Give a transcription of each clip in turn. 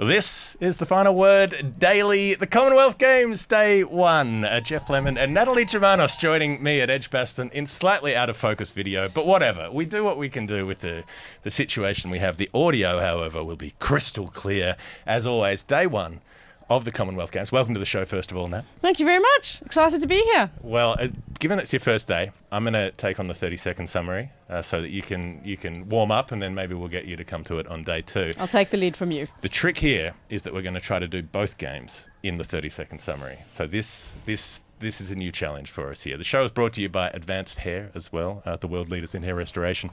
This is the Final Word Daily, the Commonwealth Games, Day 1. Jeff Lemon and Natalie Germanos joining me at Edgbaston in slightly out of focus video, but whatever. We do what we can do with the situation we have. The audio, however, will be crystal clear. As always, Day 1 of the Commonwealth Games. Welcome to the show, first of all, Nat. Thank you very much. Excited to be here. Well, given it's your first day, I'm going to take on the 30-second summary so that you can warm up, and then maybe we'll get you to come to it on day 2. I'll take the lead from you. The trick here is that we're going to try to do both games in the 30-second summary. So this is a new challenge for us here. The show is brought to you by Advanced Hair as well, the world leaders in hair restoration.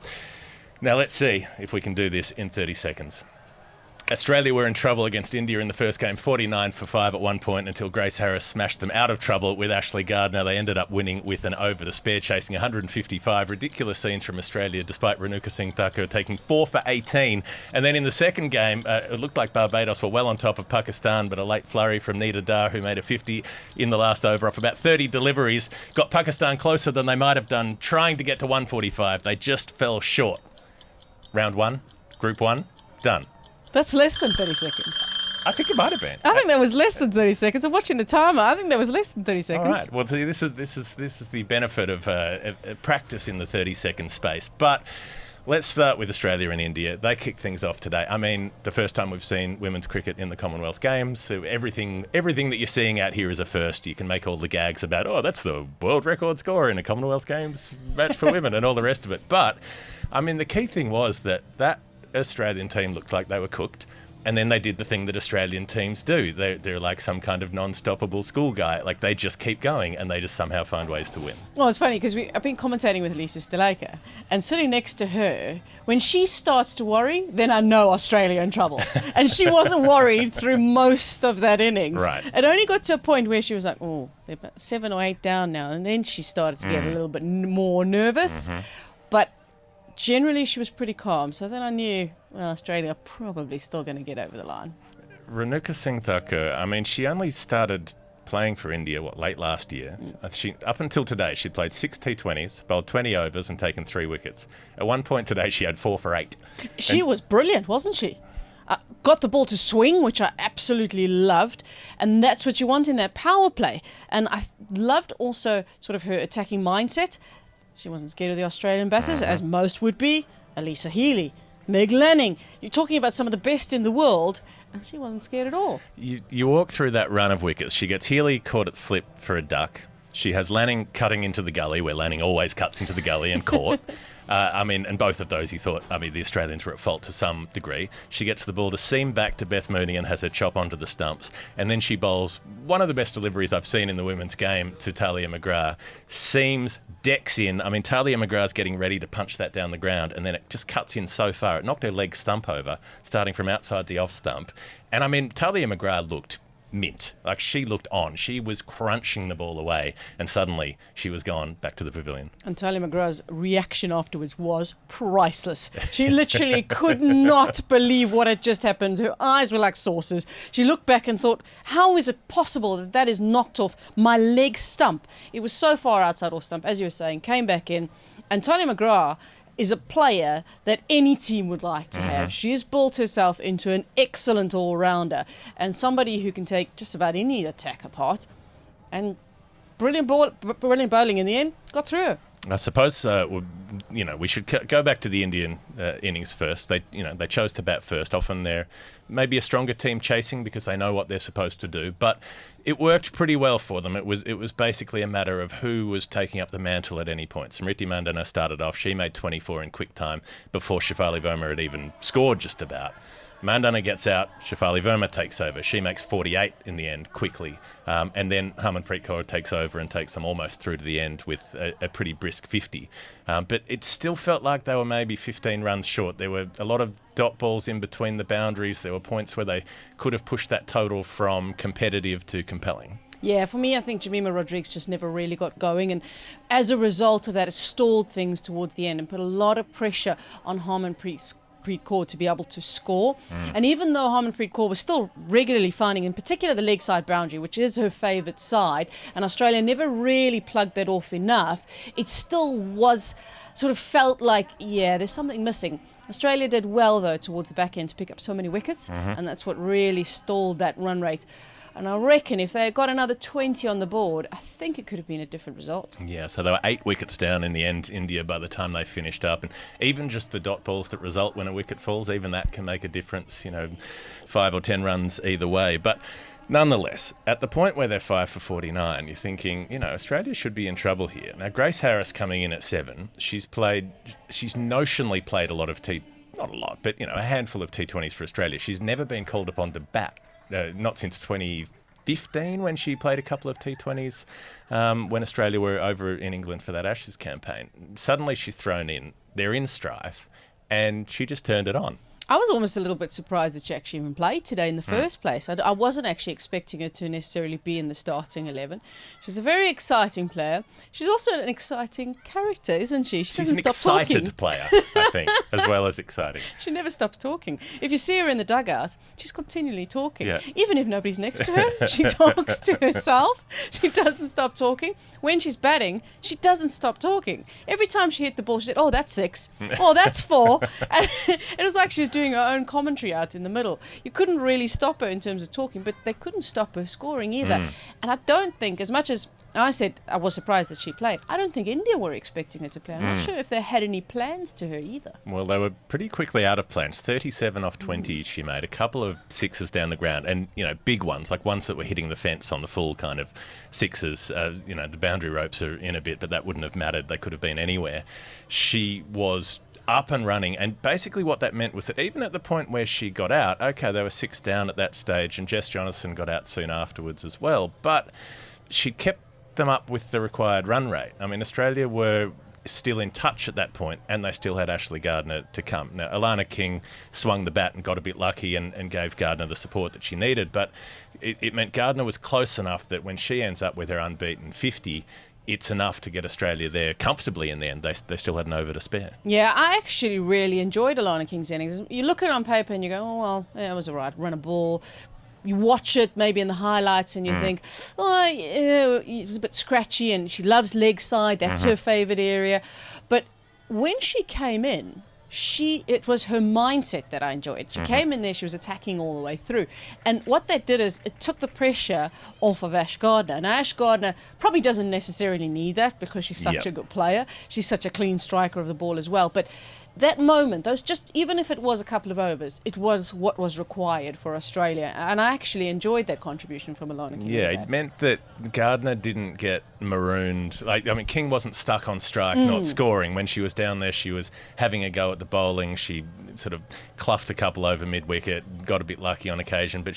Now let's see if we can do this in 30 seconds. Australia were in trouble against India in the first game, 49 for 5 at one point, until Grace Harris smashed them out of trouble with Ashley Gardner. They ended up winning with an over. The spare chasing 155. Ridiculous scenes from Australia, despite Renuka Singh Thakur taking 4 for 18. And then in the second game, it looked like Barbados were well on top of Pakistan, but a late flurry from Nida Dar, who made a 50 in the last over off about 30 deliveries, got Pakistan closer than they might have done, trying to get to 145. They just fell short. Round 1, Group 1, done. That's less than 30 seconds. I think it might have been. I think that was less than 30 seconds. I'm watching the timer. I think that was less than 30 seconds. All right. Well, see, this is the benefit of practice in the 30-second space. But let's start with Australia and India. They kicked things off today. I mean, the first time we've seen women's cricket in the Commonwealth Games. So everything that you're seeing out here is a first. You can make all the gags about, oh, that's the world record score in a Commonwealth Games match for women and all the rest of it. But, I mean, the key thing was that Australian team looked like they were cooked, and then they did the thing that Australian teams do. They're like some kind of non-stoppable school guy. Like, they just keep going, and they just somehow find ways to win. Well, it's funny because I've been commentating with Lisa Sthalekar, and sitting next to her, when she starts to worry, then I know Australia in trouble. And she wasn't worried through most of that innings. Right. It only got to a point where she was like, oh, they're about 7 or 8 down now, and then she started to get a little bit more nervous. Mm-hmm. But generally, she was pretty calm. So then I knew, well, Australia are probably still going to get over the line. Renuka Singh Thakur, I mean, she only started playing for India, late last year. Up until today, she'd played 6 T20s, bowled 20 overs and taken 3 wickets. At one point today, she had 4 for 8. She was brilliant, wasn't she? Got the ball to swing, which I absolutely loved. And that's what you want in that power play. And I loved also sort of her attacking mindset. She wasn't scared of the Australian batters, as most would be. Elisa Healy, Meg Lanning. You're talking about some of the best in the world, and she wasn't scared at all. You walk through that run of wickets. She gets Healy caught at slip for a duck. She has Lanning cutting into the gully, where Lanning always cuts into the gully and caught. And both of those, the Australians were at fault to some degree. She gets the ball to seam back to Beth Mooney and has her chop onto the stumps. And then she bowls one of the best deliveries I've seen in the women's game to Talia McGrath. Seams, decks in. I mean, Talia McGrath's getting ready to punch that down the ground, and then it just cuts in so far. It knocked her leg stump over, starting from outside the off stump. And, I mean, Talia McGrath looked mint. Like, she looked on. She was crunching the ball away, and suddenly she was gone back to the pavilion. And Talia McGrath's reaction afterwards was priceless. She literally could not believe what had just happened. Her eyes were like saucers. She looked back and thought, how is it possible that is knocked off my leg stump? It was so far outside off stump, as you were saying, came back in. And Talia McGrath is a player that any team would like to have. She has built herself into an excellent all-rounder and somebody who can take just about any attack apart. And brilliant bowling in the end, got through her. I suppose we should go back to the Indian innings first. They chose to bat first. Often they're maybe a stronger team chasing because they know what they're supposed to do. But it worked pretty well for them. It was basically a matter of who was taking up the mantle at any point. Smriti Mandana started off. She made 24 in quick time before Shefali Verma had even scored just about. Mandana gets out, Shefali Verma takes over. She makes 48 in the end, quickly. And then Harmanpreet Kaur takes over and takes them almost through to the end with a pretty brisk 50. But it still felt like they were maybe 15 runs short. There were a lot of dot balls in between the boundaries. There were points where they could have pushed that total from competitive to compelling. Yeah, for me, I think Jemima Rodrigues just never really got going. And as a result of that, it stalled things towards the end and put a lot of pressure on Harmanpreet Kaur to be able to score. And even though Harmanpreet Kaur was still regularly finding, in particular, the leg side boundary, which is her favourite side, and Australia never really plugged that off enough, it still was sort of felt like, yeah, there's something missing. Australia did well, though, towards the back end to pick up so many wickets, and that's what really stalled that run rate. And I reckon if they had got another 20 on the board, I think it could have been a different result. Yeah, so they were 8 wickets down in the end, India, by the time they finished up. And even just the dot balls that result when a wicket falls, even that can make a difference, 5 or 10 runs either way. But nonetheless, at the point where they're 5 for 49, you're thinking, Australia should be in trouble here. Now, Grace Harris coming in at 7, she's notionally played a lot of not a lot, but, a handful of T20s for Australia. She's never been called upon to bat. Not since 2015 when she played a couple of T20s when Australia were over in England for that Ashes campaign. Suddenly she's thrown in, they're in strife, and she just turned it on. I was almost a little bit surprised that she actually even played today in the first place. I wasn't actually expecting her to necessarily be in the starting 11. She's a very exciting player. She's also an exciting character, isn't she? She's an excited player, I think, as well as exciting. She never stops talking. If you see her in the dugout, she's continually talking. Yeah. Even if nobody's next to her, she talks to herself. She doesn't stop talking. When she's batting, she doesn't stop talking. Every time she hit the ball, she said, "Oh, that's 6. Oh, that's 4." And it was like she was doing her own commentary out in the middle. You couldn't really stop her in terms of talking, but they couldn't stop her scoring either. And I don't think, as much as I said I was surprised that she played, I don't think India were expecting her to play. I'm not sure if they had any plans to her either. Well, they were pretty quickly out of plans. 37 off 20 she made, a couple of 6s down the ground, and, big ones, like ones that were hitting the fence on the full kind of 6s. The boundary ropes are in a bit, but that wouldn't have mattered. They could have been anywhere. She was up and running, and basically what that meant was that even at the point where she got out, okay, they were 6 down at that stage, and Jess Jonathan got out soon afterwards as well, but she kept them up with the required run rate. I mean, Australia were still in touch at that point, and they still had Ashley Gardner to come. Now, Alana King swung the bat and got a bit lucky and gave Gardner the support that she needed, but it meant Gardner was close enough that when she ends up with her unbeaten 50, it's enough to get Australia there comfortably in the end. They still had an over to spare. Yeah, I actually really enjoyed Alana King's innings. You look at it on paper and you go, oh, well, yeah, it was all right. Run a ball. You watch it maybe in the highlights and you think, oh, yeah, it was a bit scratchy, and she loves leg side. That's her favourite area. But when she came in, it was her mindset that I enjoyed. She came in there, she was attacking all the way through. And what that did is it took the pressure off of Ash Gardner. Now, Ash Gardner probably doesn't necessarily need that because she's such a good player. She's such a clean striker of the ball as well. But that moment, even if it was a couple of overs, it was what was required for Australia. And I actually enjoyed that contribution from Alana King. Yeah, it meant that Gardner didn't get marooned. King wasn't stuck on strike, not scoring. When she was down there, she was having a go at the bowling. She sort of cluffed a couple over mid-wicket, got a bit lucky on occasion, but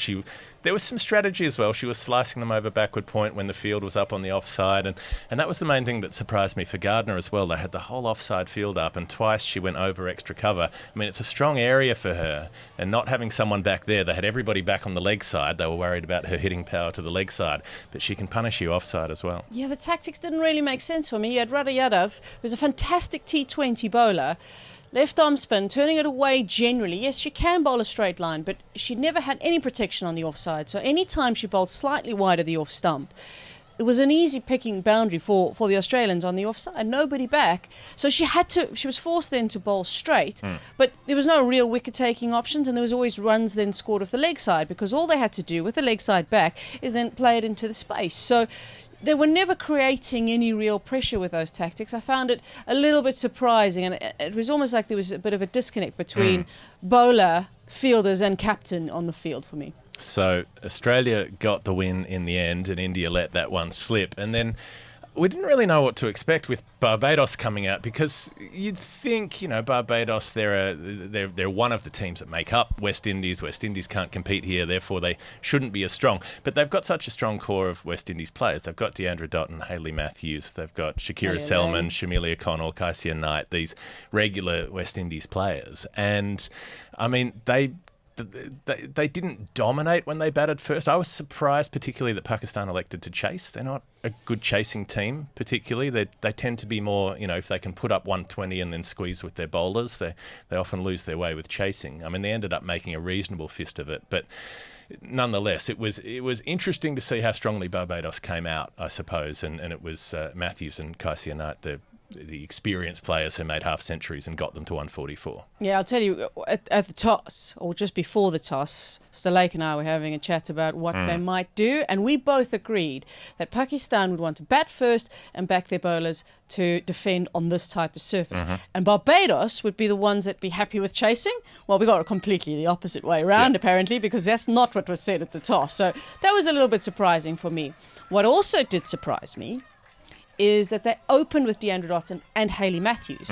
there was some strategy as well. She was slicing them over backward point when the field was up on the offside, and that was the main thing that surprised me for Gardner as well. They had the whole offside field up, and twice she went over extra cover. I mean, it's a strong area for her, and not having someone back there, they had everybody back on the leg side. They were worried about her hitting power to the leg side, but she can punish you offside as well. Yeah, the tactics didn't really make sense for me. You had Radha Yadav, who's a fantastic T20 bowler, left arm spin, turning it away generally. Yes, she can bowl a straight line, but she never had any protection on the offside. So any time she bowled slightly wide of the off stump, it was an easy picking boundary for the Australians on the offside. Nobody back. So she was forced then to bowl straight, but there was no real wicket taking options, and there was always runs then scored off the leg side, because all they had to do with the leg side back is then play it into the space. So they were never creating any real pressure with those tactics. I found it a little bit surprising, and it was almost like there was a bit of a disconnect between bowler, fielders and captain on the field for me. So Australia got the win in the end, and India let that one slip. And then we didn't really know what to expect with Barbados coming out, because you'd think, Barbados, they're one of the teams that make up West Indies. West Indies can't compete here, therefore they shouldn't be as strong. But they've got such a strong core of West Indies players. They've got Deandra Dotton, Hayley Matthews. They've got Shakira Selman, Shamelia Connell, Kaisia Knight, these regular West Indies players. And, I mean, they didn't dominate when they batted first. I was surprised particularly that Pakistan elected to chase. They're not a good chasing team particularly. They tend to be more, if they can put up 120 and then squeeze with their bowlers, they often lose their way with chasing. I mean, they ended up making a reasonable fist of it, but nonetheless, it was interesting to see how strongly Barbados came out, I suppose, and it was Matthews and Kaisia Knight, the the experienced players who made half centuries and got them to 144. Yeah, I'll tell you, at the toss, or just before the toss, Stalake and I were having a chat about what they might do, and we both agreed that Pakistan would want to bat first and back their bowlers to defend on this type of surface. And Barbados would be the ones that'd be happy with chasing. Well, we got it completely the opposite way around, apparently, because that's not what was said at the toss. So that was a little bit surprising for me. What also did surprise me is that they opened with Deandra Dottin and Hayley Matthews.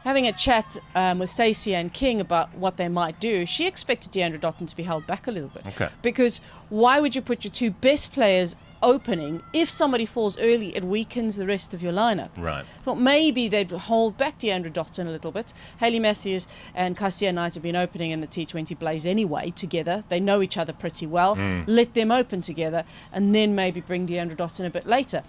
Having a chat with Stacey and King about what they might do, she expected Deandra Dottin to be held back a little bit. Okay. Because why would you put your two best players opening? If somebody falls early, it weakens the rest of your lineup. Right. Thought maybe they'd hold back Deandra Dottin a little bit. Hayley Matthews and Cassia Knight have been opening in the T20 Blaze anyway together. They know each other pretty well. Let them open together and then maybe bring Deandra Dottin a bit later.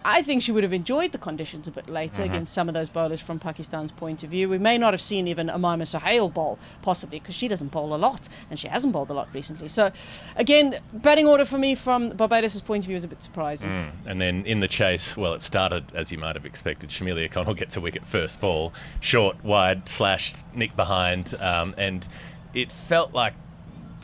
I think she would have enjoyed the conditions a bit later against some of those bowlers from Pakistan's point of view. We may not have seen even Umaima Sohail bowl, possibly, because she doesn't bowl a lot, and she hasn't bowled a lot recently. So, again, batting order for me from Barbados' point of view is a bit surprising. And then in the chase, well, it started, as you might have expected. Shamelia Connell gets a wicket first ball, short, wide, slashed, nick behind, and it felt like,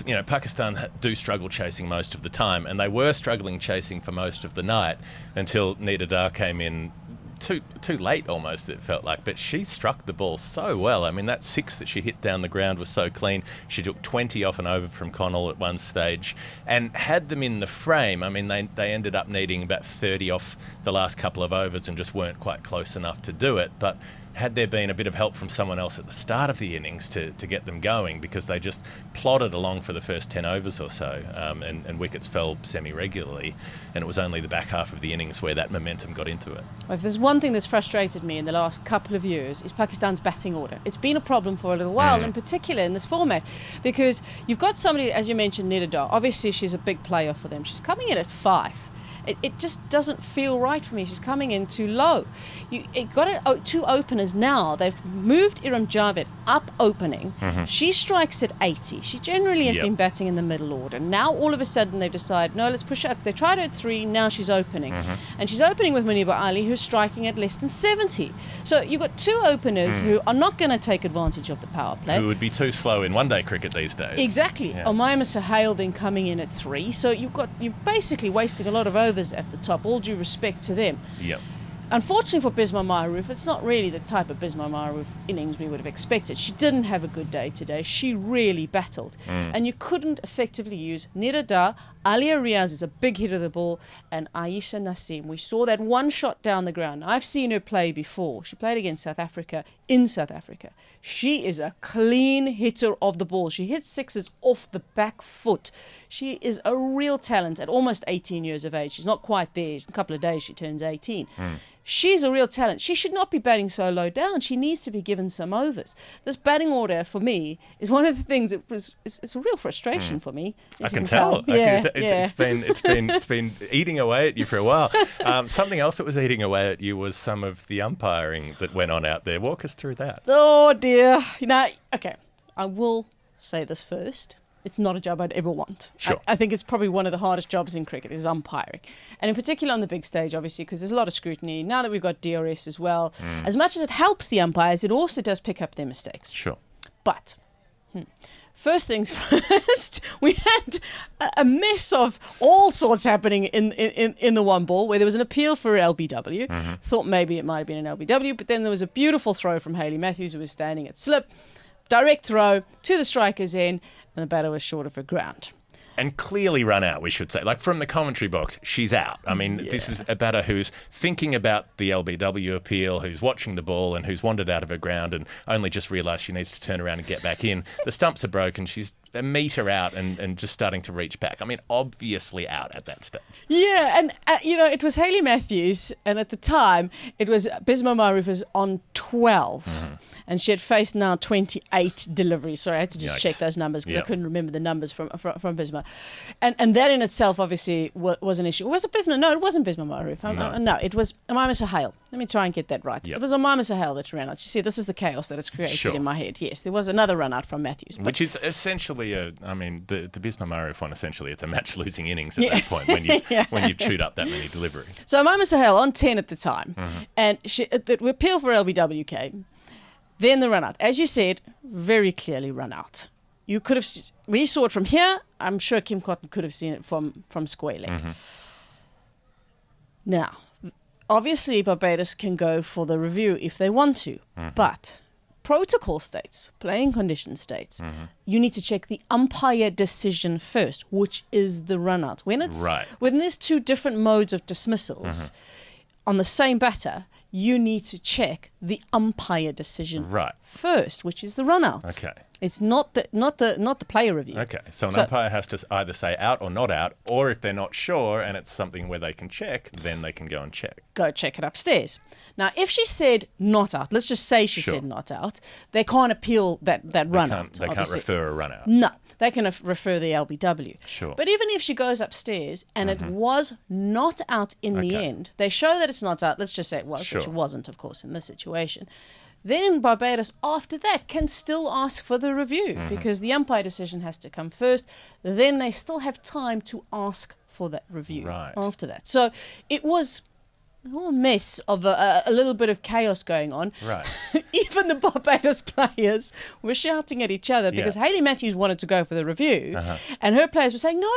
you know, Pakistan do struggle chasing most of the time, and they were struggling chasing for most of the night until Nida Dar came in too late almost, it felt like. But she struck the ball so well. I mean, that 6 that she hit down the ground was so clean. She took 20 off and over from Connell at one stage and had them in the frame. I mean, they ended up needing about 30 off the last couple of overs and just weren't quite close enough to do it. But had there been a bit of help from someone else at the start of the innings to get them going, because they just plodded along for the first 10 overs or so, and wickets fell semi-regularly, and it was only the back half of the innings where that momentum got into it. Well, if there's one thing that's frustrated me in the last couple of years, is Pakistan's batting order. It's been a problem for a little while, in particular in this format, because you've got somebody, as you mentioned, Nida Dar. Obviously, she's a big player for them. She's coming in at 5. It just doesn't feel right for me. She's coming in too low. It got two openers now. They've moved Iram Javed up opening. She strikes at 80. She generally has been batting in the middle order. Now all of a sudden they've decided, no, let's push her up. They tried her at 3. Now she's opening. And she's opening with Muniba Ali, who's striking at less than 70. So you've got two openers who are not going to take advantage of the power play. Who would be too slow in one-day cricket these days. Exactly. Yeah. Umaima Sohail then coming in at 3. So you're basically wasting a lot of overs at the top, all due respect to them. Yep. Unfortunately for Bisma Maharoof, it's not really the type of Bisma Maharoof innings we would have expected. She didn't have a good day today. She really battled. And you couldn't effectively use Nida Dar. Alia Riaz is a big hit of the ball, and Aisha Naseem. We saw that one shot down the ground. I've seen her play before. She played against South Africa in South Africa. She is a clean hitter of the ball. She hits 6s off the back foot. She is a real talent at almost 18 years of age. She's not quite there. In a couple of days she turns 18. She's a real talent. She should not be batting so low down. She needs to be given some overs. This batting order for me is one of the things that it's a real frustration for me. I can tell. It's been eating away at you for a while. Something else that was eating away at you was some of the umpiring that went on out there. Walk us through that. Oh dear. Okay. I will say this first. It's not a job I'd ever want. Sure. I think it's probably one of the hardest jobs in cricket is umpiring. And in particular on the big stage, obviously, because there's a lot of scrutiny. Now that we've got DRS as well, as much as it helps the umpires, it also does pick up their mistakes. Sure. But first things first, we had a mess of all sorts happening in the one ball, where there was an appeal for LBW. Thought maybe it might have been an LBW, but then there was a beautiful throw from Hayley Matthews, who was standing at slip. Direct throw to the striker's end, and the batter was short of her ground. And clearly run out, we should say. Like, from the commentary box, she's out. I mean, This is a batter who's thinking about the LBW appeal, who's watching the ball and who's wandered out of her ground and only just realised she needs to turn around and get back in. The stumps are broken. She's a metre out and just starting to reach back. I mean, obviously out at that stage. Yeah, and, it was Hayley Matthews, and at the time, it was Bisma Maharoof was on 12. And she had faced now 28 deliveries. Sorry, I had to just check those numbers because I couldn't remember the numbers from Bisma. And that in itself, obviously, was an issue. Was it Bisma? No, it wasn't Bisma Maharoof. No, it was Umaima Sohail. Let me try and get that right. Yep. It was Umaima Sohail that ran out. You see, this is the chaos that it's created in my head. Yes, there was another run out from Matthews. Which is essentially probably the Bismarck Marif one, essentially, it's a match-losing innings at that point when you've chewed up that many deliveries. So Mama Sahel on 10 at the time, and the appeal for LBW came. Then the run out. As you said, very clearly run out. You could have, we saw it from here. I'm sure Kim Cotton could have seen it from square leg. Now, obviously Barbados can go for the review if they want to, but protocol states, playing condition states, you need to check the umpire decision first, which is the run out. When there's two different modes of dismissals on the same batter, you need to check the umpire decision first, which is the run out. Okay. It's not the player review. Okay. So an umpire has to either say out or not out, or if they're not sure and it's something where they can check, then they can go and check. Go check it upstairs. Now, if she said not out, let's just say she said not out, they can't appeal that run out. They can't refer a run out. No. They can refer the LBW. Sure. But even if she goes upstairs and it was not out in the end, they show that it's not out. Let's just say it was, which it wasn't, of course, in this situation. Then Barbados, after that, can still ask for the review because the umpire decision has to come first. Then they still have time to ask for that review after that. So it was a whole mess of a little bit of chaos going on. Right. Even the Barbados players were shouting at each other because Hayley Matthews wanted to go for the review and her players were saying, no,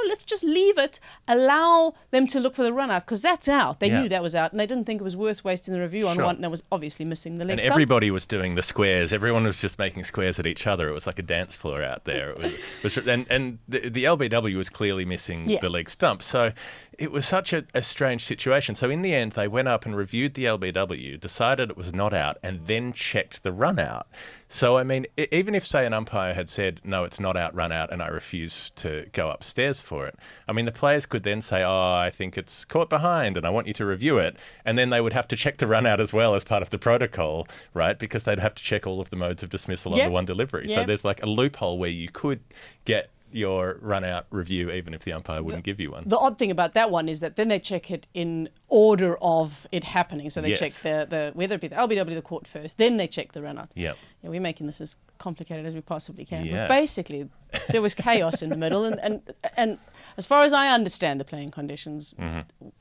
let's just leave it, allow them to look for the run out because that's out. They knew that was out and they didn't think it was worth wasting the review on one that was obviously missing the leg and stump. everybody was doing the squares. Everyone was just making squares at each other. It was like a dance floor out there. And the LBW was clearly missing the leg stump. So it was such a strange situation. So in the end, they went up and reviewed the LBW, decided it was not out, and then checked the run out. So, I mean, even if, say, an umpire had said, no, it's not out, run out, and I refuse to go upstairs for it, I mean, the players could then say, oh, I think it's caught behind and I want you to review it. And then they would have to check the run out as well as part of the protocol, right? Because they'd have to check all of the modes of dismissal on the one delivery. So there's like a loophole where you could get your run-out review even if the umpire wouldn't give you one. The odd thing about that one is that then they check it in order of it happening. So they check the whether it be the LBW, the court first, then they check the run-out. Yeah, we're making this as complicated as we possibly can. But basically, there was chaos in the middle. And as far as I understand the playing conditions,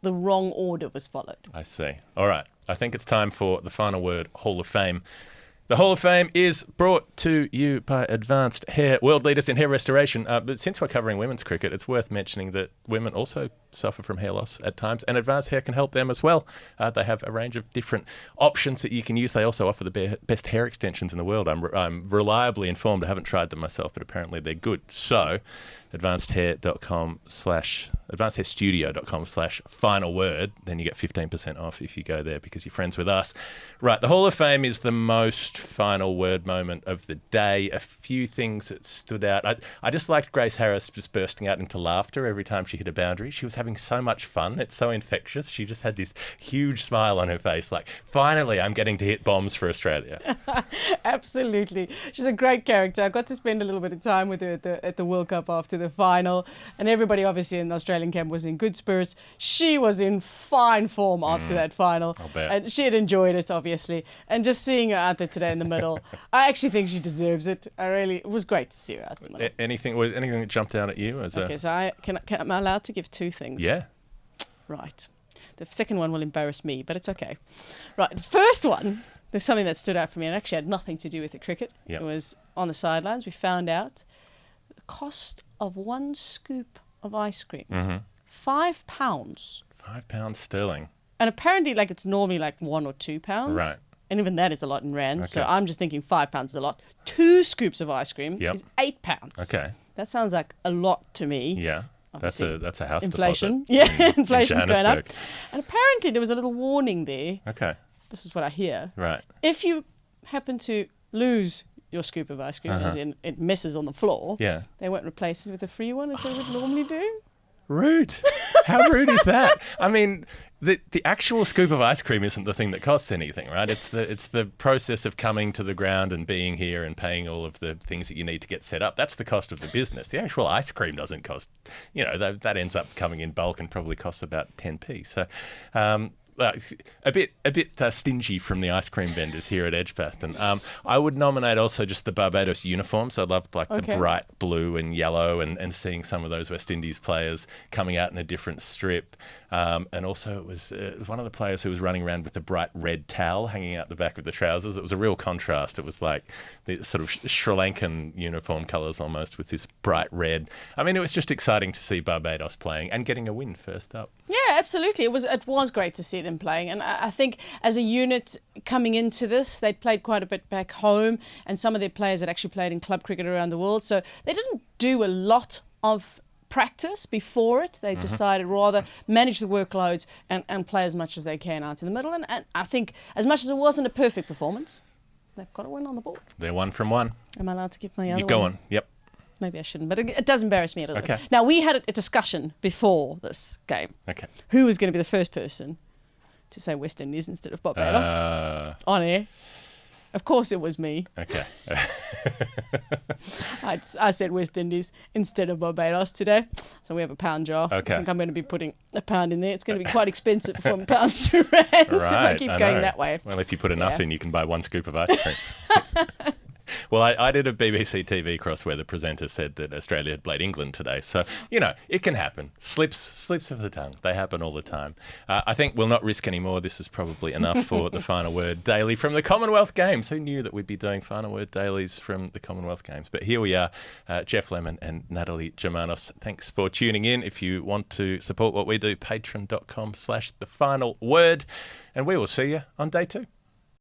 the wrong order was followed. I see. All right. I think it's time for the final word, Hall of Fame. The Hall of Fame is brought to you by Advanced Hair, world leaders in hair restoration. But since we're covering women's cricket, it's worth mentioning that women also suffer from hair loss at times, and Advanced Hair can help them as well. They have a range of different options that you can use. They also offer the best hair extensions in the world. I'm reliably informed. I haven't tried them myself, but apparently they're good. So, advancedhairstudio.com/final word. Then you get 15% off if you go there because you're friends with us. Right, the Hall of Fame is the most final word moment of the day. A few things that stood out. I just liked Grace Harris just bursting out into laughter every time she hit a boundary. She was having so much fun. It's so infectious. She just had this huge smile on her face like, finally, I'm getting to hit bombs for Australia. Absolutely. She's a great character. I got to spend a little bit of time with her at the World Cup after the final, and everybody obviously in the Australian camp was in good spirits. She was in fine form after that final. I'll bet. And she had enjoyed it, obviously. And just seeing her out there today in the middle, I actually think she deserves it. It was great to see her out in the middle. Anything that jumped out at you? So am I allowed to give two things? Yeah. Right. The second one will embarrass me, but it's okay. Right. The first one, there's something that stood out for me and actually had nothing to do with the cricket. Yep. It was on the sidelines. We found out the cost of one scoop of ice cream. £5. £5 sterling. And apparently, it's normally £1 or £2. Right. And even that is a lot in rands. Okay. So I'm just thinking £5 is a lot. 2 scoops of ice cream is £8. Okay. That sounds like a lot to me. Yeah. Obviously, that's a house inflation. deposit. Yeah, inflation's in going up. And apparently there was a little warning there. Okay. This is what I hear. Right. If you happen to lose your scoop of ice cream, as in it messes on the floor, they won't replace it with a free one as they would normally do. Rude. How rude is that? I mean, the actual scoop of ice cream isn't the thing that costs anything, right? It's the process of coming to the ground and being here and paying all of the things that you need to get set up. That's the cost of the business. The actual ice cream doesn't cost, that ends up coming in bulk and probably costs about 10p. So a bit stingy from the ice cream vendors here at Edgbaston. I would nominate also just the Barbados uniforms. I loved the bright blue and yellow, and seeing some of those West Indies players coming out in a different strip. And also it was one of the players who was running around with the bright red towel hanging out the back of the trousers. It was a real contrast. It was like the sort of Sri Lankan uniform colours almost, with this bright red. I mean, it was just exciting to see Barbados playing and getting a win first up. Yeah, absolutely. It was great to see them playing. And I think as a unit coming into this, they'd played quite a bit back home, and some of their players had actually played in club cricket around the world. So they didn't do a lot of practice before it. They decided rather manage the workloads and play as much as they can out in the middle. And I think as much as it wasn't a perfect performance, they've got a win on the board. They're 1 from 1. Am I allowed to give my other You go one? on. Yep. Maybe I shouldn't, but it does embarrass me a little Okay. bit. Now, we had a discussion before this game. Okay. Who was going to be the first person to say West Indies instead of Barbados on air? Of course it was me. Okay. I said West Indies instead of Barbados today. So we have a pound jar. Okay. I think I'm going to be putting a pound in there. It's going to be quite expensive from pounds to rands if I keep going that way. Well, if you put enough in, you can buy 1 scoop of ice cream. Well, I did a BBC TV cross where the presenter said that Australia had played England today. So, it can happen. Slips of the tongue. They happen all the time. I think we'll not risk any more. This is probably enough for the Final Word Daily from the Commonwealth Games. Who knew that we'd be doing Final Word Dailies from the Commonwealth Games? But here we are, Jeff Lemon and Natalie Germanos. Thanks for tuning in. If you want to support what we do, patreon.com/thefinalword. And we will see you on day 2.